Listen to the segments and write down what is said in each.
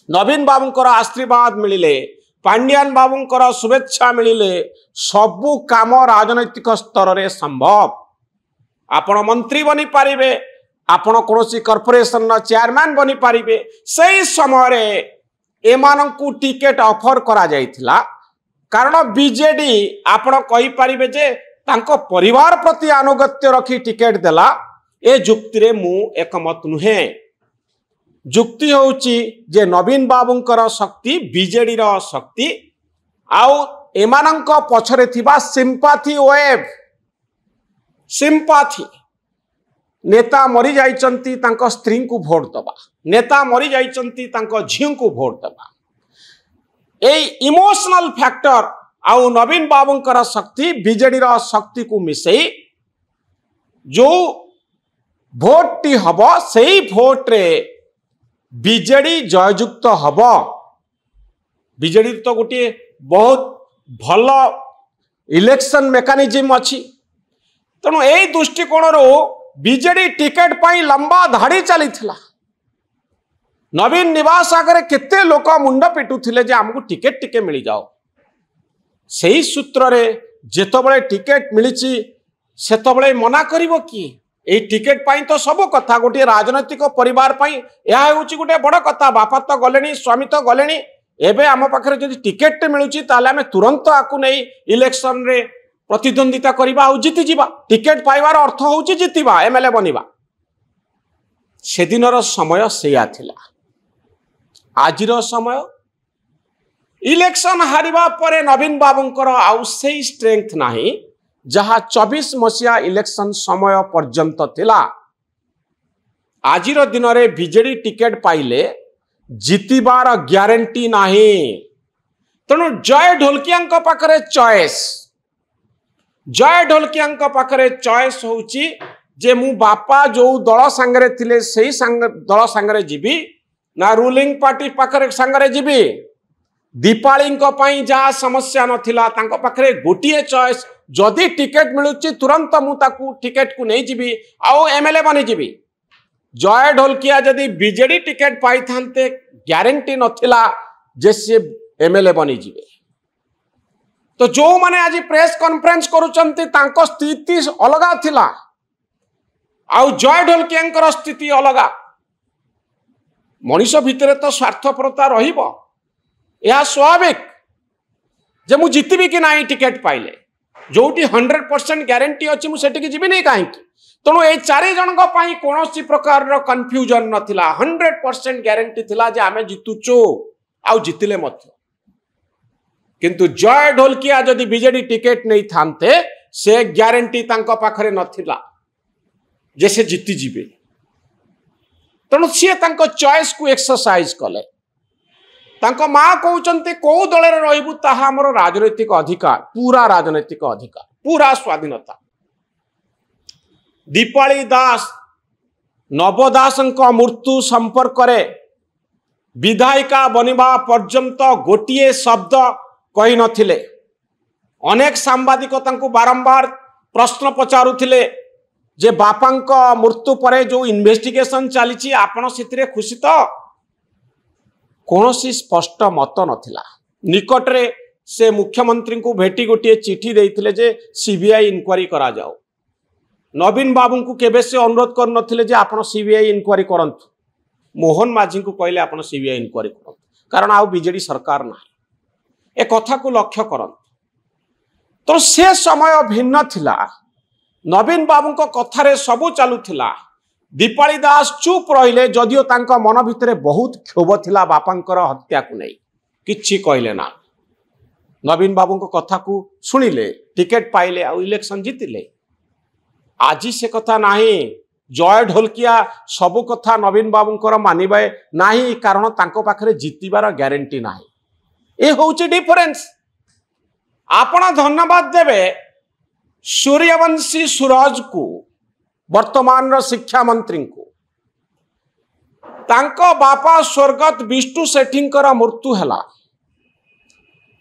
नवीन बाबूंकर आशीर्वाद मिलिले पांड्यान बाबूंकर शुभेच्छा मिलिले सबु काम राजनैतिक स्तर रे संभव। आपण मंत्री बनी पारिबे, आपण कोनोसी कॉर्पोरेशन रा चेयरमैन बनी पारिबे। सही समय रे एमानंकु टिकेट ऑफर करा जायतिला कारण बीजेडी आपण कहि पारिबे जे तांको परिवार प्रति अनुगत्य रखी टिकेट देला। ए जुक्ति रे मु एकमत नुहे। जुक्ति होउची जे नवीन बाबूंकर शक्ति बीजेडी रो शक्ति आउ एमानंक पछरे थिबा सिंपाथी वेव सिंपाथी। नेता मरी जाइचंती तांको स्त्री को भोट दबा, नेता मरी जाइचंती तांको झियो को भोट दबा। ए इमोशनल फैक्टर आउ नवीन बाबूंकर शक्ति बीजेडी रो शक्ति को मिसई जो भोट टी हबो सेही भोट रे बीजेडी जययुक्त हबो। बीजेडी तो गोटे बहुत भल इलेक्शन मेकानिज्म अच्छी। तेणु यही दृष्टिकोण बीजेडी टिकेट पाई लंबा धाड़ी चली थिला। नवीन निवास आगे केते लोक मुंड पिटुथिले जे हमको टिकेट टिके मिल जाओ। सही सूत्र रे जेतबळे टिकेट मिलिची सेतबळे मना करिवो कि ए टिकेट पाई तो सब कथा गोटे राजनैतिक परिवार पाई यह होची गोटे बड़ कथा। बापा तो गलेनी, स्वामी तो गलेनी, एबे आम पाखरे जदि टिकेट मिलुची ताले आमे तुरंत आकु नै इलेक्शन रे प्रतिद्वंदिता करिबा आ जीति जिबा। टिकेट पाइबार अर्थ होची जीतिबा, एमएलए बनिबा। सेदिनर समय सेया थिला। आजिर समय इलेक्शन हारिबा परे नवीन बाबूंकर आउ सेही स्ट्रेंथ नाही जहा 24 मसिया इलेक्शन समय पर्यंत थिला। आजिर दिन रे बीजेडी टिकेट पाइले जीतिबार ग्यारंटी नाही। तेणु जय ढोलकिया पाखरे चॉइस, जय ढोलकिया पाखरे चॉइस होउची जे मु बापा जो दल सांगरे थिले सेही दल सांगरे जीबी ना रूलिंग पार्टी पाखरे सांगरे जीबी। दीपाली जहाँ समस्या नथिला तांको पाखरे गोटिए चॉइस, जदि टिकेट मिलुची तुरंत मु ताकू टिकेट को नहीं जीबी आउ एमएलए बनी जीबी। जय ढोलकिया जदि बीजेडी टिकेट पाई थांते ग्यारंटी नथिला जे से एमएलए बनी जीबे। तो जो माने आज प्रेस कॉन्फ्रेंस करूचंती तांको स्थिति अलगा थिला आउ जय ढोलकिया स्थिति अलगा। मनीष भितर तो स्वार्थपरता रहिबो, यह स्वाभाविक जे मु जीतबी कि नहीं टिकेट पाइले। जोटी 100% ग्यारंटी अच्छी मुझे जीवी नहीं कहीं। तेणु ये 4 जन कौन प्रकार कन्फ्यूजन नथिला। 100% ग्यारंटी थिला जे आमे जीतुचु आउ जीतिले मध्य। किंतु जय ढोलकिया जदि बीजेडी टिकेट नहीं थांते से ग्यारंटी तांको पाखरे नथिला जे से जीति जीवे। तेणु सी तांको चॉइस को एक्सरसाइज कले। तांको माँ कहते कौ दल रही ताहा हमर राजनैतिक अधिकार, पूरा राजनैतिक अधिकार, पूरा स्वाधीनता। दीपाली दास नव दास मृत्यु संपर्क विधायिका बनिबा पर्यंत गोटिए शब्द कही नथिले। अनेक सांबादिक तांको बारंबार प्रश्न पचारुथिले जे बापांक मृत्यु परे जो इन्वेस्टिगेशन चली आपण से खुशी तो कौनसी स्पष्ट मत नथिला। निकटरे से मुख्यमंत्री को भेटी गोटे चिठी देइथिले जे सीबीआई इंक्वारी करा जाओ। नवीन बाबू को केबे से अनुरोध कर नथिले जे आपण सीबीआई इंक्वारी करंतु। मोहन माझी को कहले आपण सीबीआई इंक्वारी करंतु कारण आउ बीजेडी सरकार ना ए कथा को लक्ष्य करंतु। तो से समय भिन्न थिला। नवीन बाबू को कथारे सबु चालुथिला। दीपाली दास चुप रहिले जदियो तांका मन भितरे बहुत क्षोभ थिला बापांकर हत्या को नहीं किछि कहले ना। नवीन बाबू को कथा को सुनिले, टिकेट पाइले आ इलेक्शन जीतिले। आज से कथा नाही। जय ढोलकिया सबु कथा नवीन बाबूंकर मानिबे नाही कारण तांको पाखरे जीतिबार ग्यारंटी नाही। ए होउची डिफरेंस। आपण धन्यवाद देबे सूर्यवंशी सूरज को, वर्तमान शिक्षा मंत्री को। तांको बापा स्वर्गत विष्णु सेठींकर मृत्यु हैला।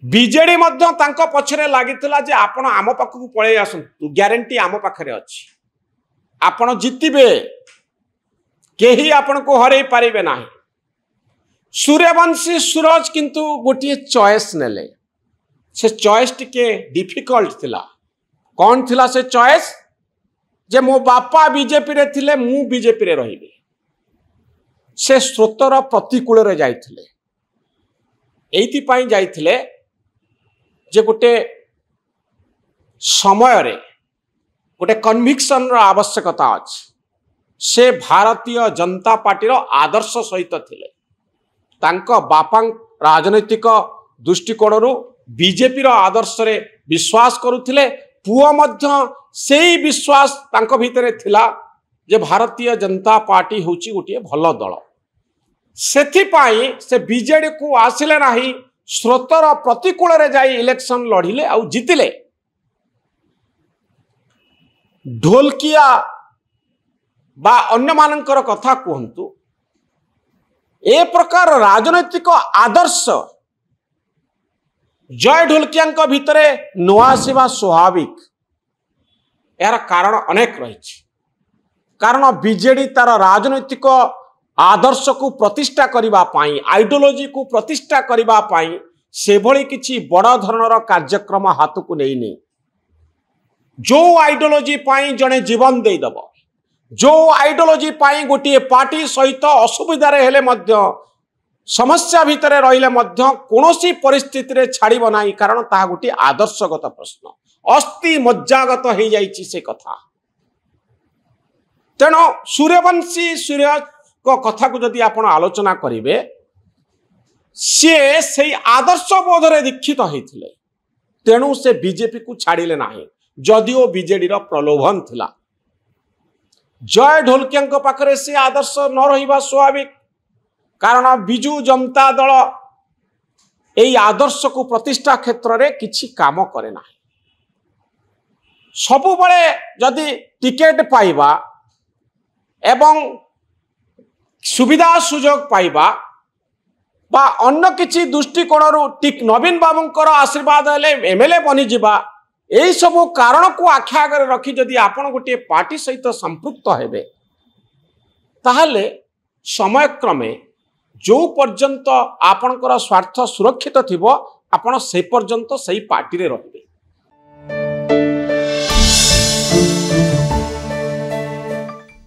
बीजेडी मध्य तांको पछरे लागितला जे आपण आम पाखकु पळे आसंतु, ग्यारंटी आम पाखरे अछि, आपण जितिबे, केही आपण को हरै पारिबे नाही। सूर्यवंशी सूरज किंतु गोटे चॉइस नेले से चॉइस टिके डिफिकल्ट थिला। कौन थिला से चॉइस जे मो बापा बीजेपी रे थिले मु बीजेपी रे रहिबे। से स्रोतर प्रतिकूल रे जाइथिले एइथि पई जाइथिले जे गोटे समय रे गोटे कन्विक्शन रो आवश्यकता अछि। से भारतीय जनता पार्टी रो आदर्श सहित थिले। तांको बापा राजनैतिक दृष्टिकोण रो बीजेपी रो आदर्श रे विश्वास करुथिले। पुआ मध्य सेही विश्वास तांको भितरे थिला जे भारतीय जनता पार्टी होची गोटे भल दल। सेथि पाई से बीजेडी को आसिले नाही, स्रोतर प्रतिकूल रे जाई इलेक्शन लढिले आउ जितिले। ढोलकिया बा अन्य मानकर कथा कहंतु ए प्रकार राजनैतिक आदर्श जय ढोलकिया भितरे न आसिबा स्वाभाविक। यार कारण अनेक रही। कारण बीजेडी तार राजनैतिक आदर्श को प्रतिष्ठा करिबा पाई, आइडियोलॉजी को प्रतिष्ठा करिबा पाई से भली किछि बड़ धरणर कार्यक्रम हाथ को नहीं नहीं। जो आइडियोलॉजी पाई जने जीवन दे दब, जो आइडियोलॉजी पाई गोटे पार्टी सहित असुविधा रे हेले मध्य समस्या भितर रहिले मध्य कोनोसी परिस्थिति रे छाड़िब नाही। कारण ता गोटे आदर्शगत प्रश्न, अस्थि मज्जागत हो जाइछि से कथा। तेणु सूर्यवंशी सूर्य को कथा को जदि आपण आलोचना करिवे, से आदर्श बोध रे दीक्षित होइथिले। तेणु से बीजेपी को छाड़िले नाही, जदिओ बीजेडी रो प्रलोभन थिला। जय ढोलकिया पाखरे से आदर्श न रहिबा स्वाभाविक। कारण बिजू जनता दल एई आदर्श को प्रतिष्ठा क्षेत्र रे किछि काम करे ना। सबु बळे जदि टिकेट पाइबा एवं सुविधा सुजोग पाइबा बा अन्य किछि दृष्टिकोण टिक नवीन बाबूंकर आशीर्वाद हेले एमएलए बनी जिबा, एई सबु कारण को आखि आगे रखी जदि आपण गोटे पार्टी सहित संपृक्त हेबे, ताहले समय क्रमे जो पर्यंत आपणकर स्वार्थ सुरक्षित थिबो आपण से पर्यंत सही पार्टी रे रहिबे।